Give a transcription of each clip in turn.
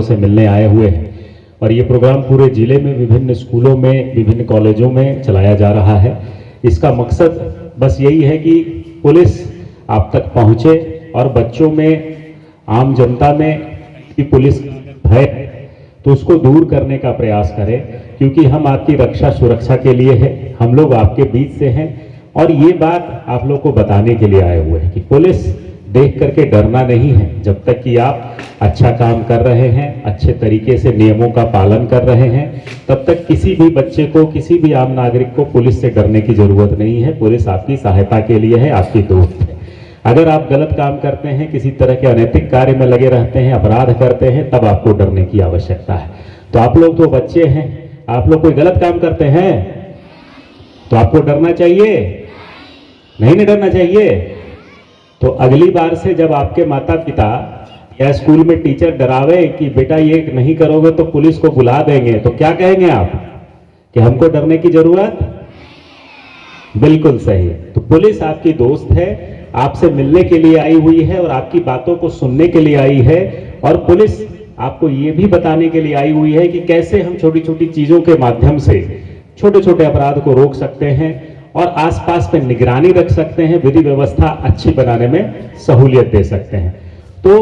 से मिलने आए हुए हैं और ये प्रोग्राम पूरे जिले में विभिन्न स्कूलों में, विभिन्न कॉलेजों में चलाया जा रहा है। इसका मकसद बस यही है कि पुलिस आप तक पहुंचे और बच्चों में, आम जनता में कि पुलिस भय तो उसको दूर करने का प्रयास करें, क्योंकि हम आपकी रक्षा सुरक्षा के लिए है, हम लोग आपके बीच से हैं और ये बात आप लोग को बताने के लिए आए हुए हैं कि पुलिस देख करके डरना नहीं है। जब तक कि आप अच्छा काम कर रहे हैं, अच्छे तरीके से नियमों का पालन कर रहे हैं, तब तक किसी भी बच्चे को, किसी भी आम नागरिक को पुलिस से डरने की जरूरत नहीं है। पुलिस आपकी सहायता के लिए है, आपकी दोस्त है। अगर आप गलत काम करते हैं, किसी तरह के अनैतिक कार्य में लगे रहते हैं, अपराध करते हैं, तब आपको डरने की आवश्यकता है। तो आप लोग तो बच्चे हैं, आप लोग कोई गलत काम करते हैं तो आपको डरना चाहिए, नहीं डरना चाहिए। तो अगली बार से जब आपके माता पिता या स्कूल में टीचर डरावे कि बेटा ये नहीं करोगे तो पुलिस को बुला देंगे, तो क्या कहेंगे आप कि हमको डरने की जरूरत? बिल्कुल सही। तो पुलिस आपकी दोस्त है, आपसे मिलने के लिए आई हुई है और आपकी बातों को सुनने के लिए आई है। और पुलिस आपको ये भी बताने के लिए आई हुई है कि कैसे हम छोटी छोटी चीजों के माध्यम से छोटे छोटे अपराध को रोक सकते हैं और आसपास पे निगरानी रख सकते हैं, विधि व्यवस्था अच्छी बनाने में सहूलियत दे सकते हैं। तो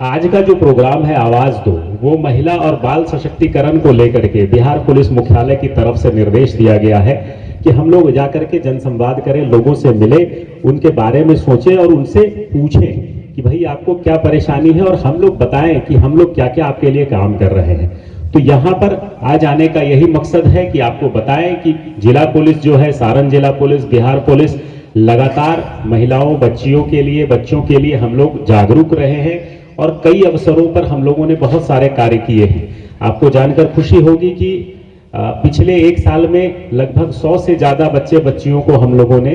आज का जो प्रोग्राम है आवाज दो, वो महिला और बाल सशक्तिकरण को लेकर के बिहार पुलिस मुख्यालय की तरफ से निर्देश दिया गया है कि हम लोग जाकर के जनसंवाद करें, लोगों से मिले, उनके बारे में सोचें और उनसे पूछें कि भाई आपको क्या परेशानी है और हम लोग बताएं कि हम लोग क्या क्या आपके लिए काम कर रहे हैं। तो यहाँ पर आज आने का यही मकसद है कि आपको बताएं कि जिला पुलिस जो है, सारण जिला पुलिस, बिहार पुलिस लगातार महिलाओं, बच्चियों के लिए, बच्चों के लिए हम लोग जागरूक रहे हैं और कई अवसरों पर हम लोगों ने बहुत सारे कार्य किए हैं। आपको जानकर खुशी होगी कि पिछले एक साल में लगभग 100 से ज्यादा बच्चे बच्चियों को हम लोगों ने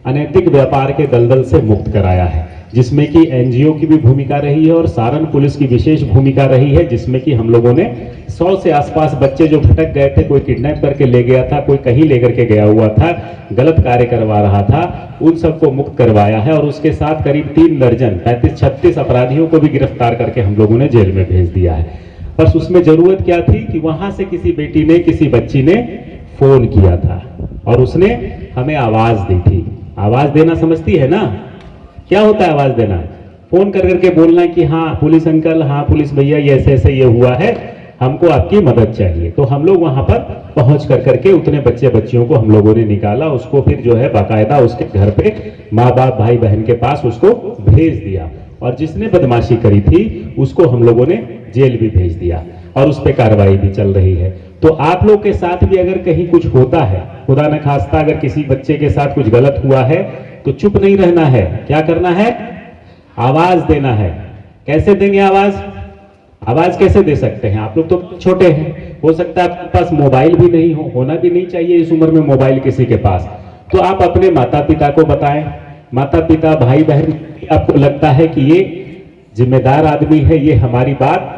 अनैतिक व्यापार के दलदल से मुक्त कराया है, जिसमें कि एनजीओ की भी भूमिका रही है और सारण पुलिस की विशेष भूमिका रही है, जिसमें कि हम लोगों ने 100 से आसपास बच्चे जो भटक गए थे, कोई किडनैप करके ले गया था, कोई कहीं लेकर के गया हुआ था, गलत कार्य करवा रहा था, उन सबको मुक्त करवाया है और उसके साथ करीब 3 दर्जन 35-36 अपराधियों को भी गिरफ्तार करके हम लोगों ने जेल में भेज दिया है। बस उसमें जरूरत क्या थी कि वहां से किसी बेटी ने, किसी बच्ची ने फोन किया था और उसने हमें आवाज दी थी। आवाज देना समझती है ना, क्या होता है आवाज देना? फोन कर करके बोलना कि हाँ पुलिस अंकल, हाँ पुलिस भैया, ये ऐसे ऐसे ये हुआ है, हमको आपकी मदद चाहिए। तो हम लोग वहां पर पहुंच कर करके उतने बच्चे बच्चियों को हम लोगों ने निकाला, उसको फिर जो है बाकायदा उसके घर पे माँ बाप भाई बहन के पास उसको भेज दिया और जिसने बदमाशी करी थी उसको हम लोगों ने जेल भी भेज दिया और उस पर कार्रवाई भी चल रही है। तो आप लोग के साथ भी अगर कहीं कुछ होता है, खुदा न खास्ता अगर किसी बच्चे के साथ कुछ गलत हुआ है, तो चुप नहीं रहना है। क्या करना है? आवाज देना है। कैसे देंगे आवाज? आवाज कैसे दे सकते हैं? आप लोग तो छोटे हैं, हो सकता है आपके पास मोबाइल भी नहीं हो, होना भी नहीं चाहिए इस उम्र में मोबाइल किसी के पास। तो आप अपने माता पिता को बताएं, माता पिता भाई बहन, आपको लगता है कि ये जिम्मेदार आदमी है, ये हमारी बात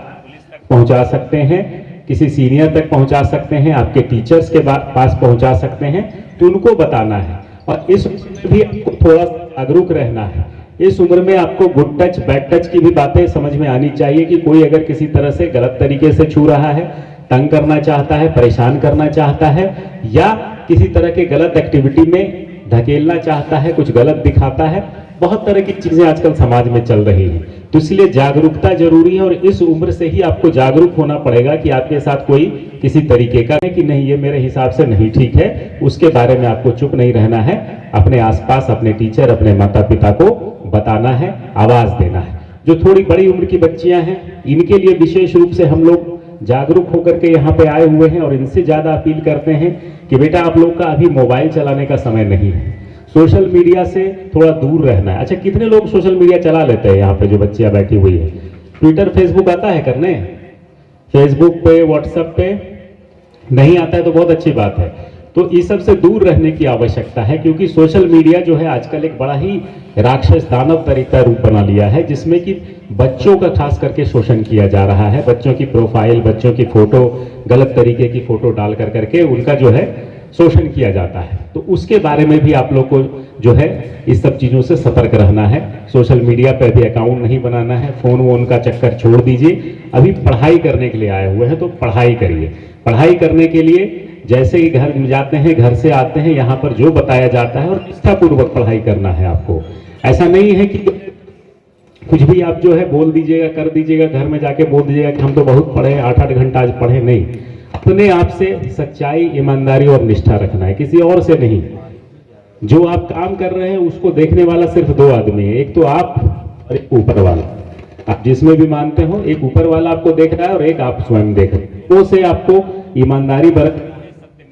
पहुंचा सकते हैं, किसी सीनियर तक पहुंचा सकते हैं, आपके टीचर्स के पास पहुंचा सकते हैं, तो उनको बताना है। और इस उम्र भी आपको थोड़ा जागरूक रहना है। इस उम्र में आपको गुड टच बैड टच की भी बातें समझ में आनी चाहिए कि कोई अगर किसी तरह से गलत तरीके से छू रहा है, तंग करना चाहता है, परेशान करना चाहता है या किसी तरह के गलत एक्टिविटी में धकेलना चाहता है, कुछ गलत दिखाता है, बहुत तरह की चीजें आजकल समाज में चल रही हैं। तो इसलिए जागरूकता जरूरी है और इस उम्र से ही आपको जागरूक होना पड़ेगा कि आपके साथ कोई किसी तरीके का कि नहीं, ये मेरे हिसाब से नहीं ठीक है, उसके बारे में आपको चुप नहीं रहना है। अपने आसपास अपने टीचर, अपने माता पिता को बताना है, आवाज देना है। जो थोड़ी बड़ी उम्र की बच्चियां हैं, इनके लिए विशेष रूप से हम लोग जागरूक होकर के यहाँ पे आए हुए हैं और इनसे ज्यादा अपील करते हैं कि बेटा आप लोग का अभी मोबाइल चलाने का समय नहीं है, सोशल मीडिया से थोड़ा दूर रहना है। अच्छा, कितने लोग सोशल मीडिया चला लेते हैं यहाँ पे जो बच्चियां बैठी हुई है? ट्विटर फेसबुक आता है करने? फेसबुक पे, व्हाट्सएप पे नहीं आता है तो बहुत अच्छी बात है। तो इस सब से दूर रहने की आवश्यकता है, क्योंकि सोशल मीडिया जो है आजकल एक बड़ा ही राक्षस दानव तरीका रूप बना लिया है, जिसमें कि बच्चों का खास करके शोषण किया जा रहा है। बच्चों की प्रोफाइल, बच्चों की फोटो, गलत तरीके की फोटो डाल कर करके उनका जो है शोषण किया जाता है। तो उसके बारे में भी आप लोग को जो है इस सब चीज़ों से सतर्क रहना है। सोशल मीडिया पे भी अकाउंट नहीं बनाना है, फ़ोन वोन का चक्कर छोड़ दीजिए। अभी पढ़ाई करने के लिए आए हुए हैं तो पढ़ाई करिए। पढ़ाई करने के लिए जैसे ही घर में जाते हैं, घर से आते हैं, यहाँ पर जो बताया जाता है और निष्ठापूर्वक पढ़ाई करना है आपको। ऐसा नहीं है कि कुछ भी आप जो है बोल दीजिएगा, कर दीजिएगा, घर में जाके बोल दीजिएगा कि हम तो बहुत पढ़े, 8-8 घंटा आज पढ़े। नहीं, अपने आप से सच्चाई, ईमानदारी और निष्ठा रखना है, किसी और से नहीं। जो आप काम कर रहे हैं उसको देखने वाला सिर्फ 2 आदमी है, एक तो आप और एक ऊपर वाला। आप जिसमें भी मानते हो, एक ऊपर वाला आपको देख रहा है और एक आप स्वयं देख रहे हैं। तो से आपको ईमानदारी बरत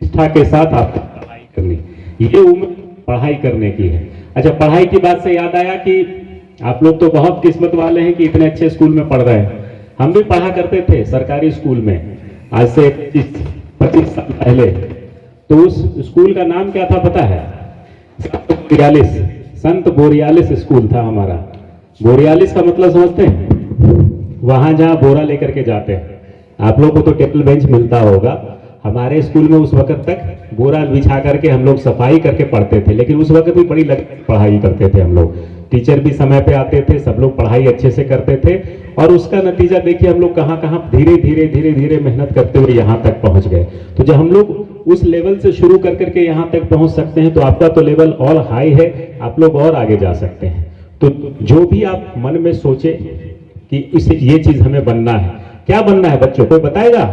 निष्ठा के साथ आपको पढ़ाई करनी, ये उम्र पढ़ाई करने की है। अच्छा, पढ़ाई की बात से याद आया कि आप लोग तो बहुत किस्मत वाले हैं कि इतने अच्छे स्कूल में पढ़ रहे हैं। हम भी पढ़ा करते थे सरकारी स्कूल में, आज से 25 साल पहले। तो उस स्कूल का नाम क्या था पता है? संत बोरियालिस स्कूल था हमारा। बोरियालिस का मतलब समझते हैं? वहां जहां बोरा लेकर के जाते हैं। आप लोग को तो टेबल बेंच मिलता होगा, हमारे स्कूल में उस वक्त तक बोरा बिछा करके हम लोग सफाई करके पढ़ते थे। लेकिन उस वक्त भी बड़ी पढ़ाई करते थे हम लोग, टीचर भी समय पे आते थे, सब लोग पढ़ाई अच्छे से करते थे। और उसका नतीजा देखिए हम लोग कहाँ कहाँ धीरे धीरे मेहनत करते हुए यहाँ तक पहुँच गए। तो जब हम लोग उस लेवल से शुरू कर करके यहाँ तक पहुँच सकते हैं तो आपका तो लेवल और हाई है, आप लोग और आगे जा सकते हैं। तो जो भी आप मन में सोचे कि इसे ये चीज हमें बनना है, क्या बनना है बच्चों, कोई बताएगा?